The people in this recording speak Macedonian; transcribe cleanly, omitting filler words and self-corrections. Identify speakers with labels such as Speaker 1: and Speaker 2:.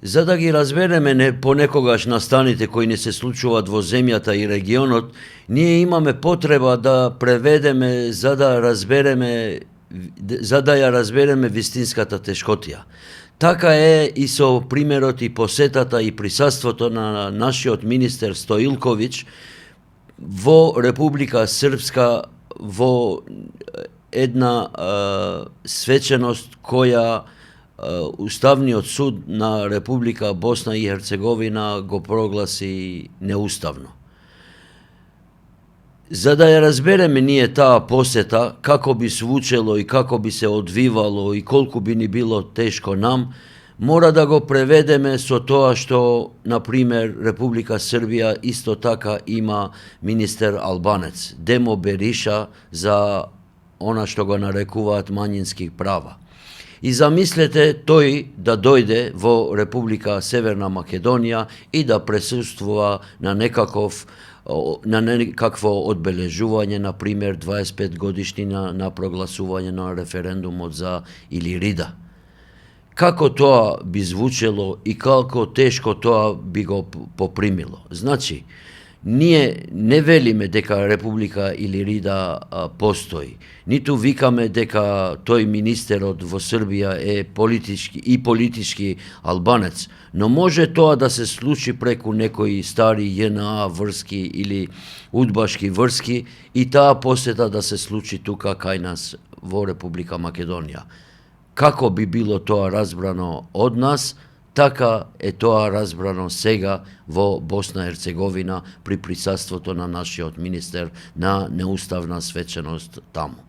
Speaker 1: За да ги разбереме понекогаш настаните кои не се случуваат во земјата и регионот, ние имаме потреба да преведеме за да ја разбереме вистинската тешкотија. Така е и со примерот и посетата и присуството на нашиот министер Стоилковиќ во Република Српска во една свеченост која Уставниот суд на Република Босна и Херцеговина го прогласи неуставно. За да ја разбереме ние таа посета, како би звучело и како би се одвивало и колку би ни било тешко нам, мора да го преведеме со тоа што, например, Република Србија исто така има министер албанец, Демо Бериша, за она што го нарекуваат мањински права. И замислете тој да дојде во Република Северна Македонија и да присуствува на некакво одбележување, например 25 годишнина на прогласување на референдумот за Илирида. Како тоа би звучело и како тешко тоа би го попримило. Значи, ние не велиме дека Република Илирида постои, ниту викаме дека тој министерот во Србија е политички албанец, но може тоа да се случи преку некои стари JNA врски или удбашки врски и таа посета да се случи тука кај нас во Република Македонија. Како би било тоа разбрано од нас, така е тоа разбрано сега во Босна и Херцеговина при присуството на нашиот министер на неуставна свеченост таму.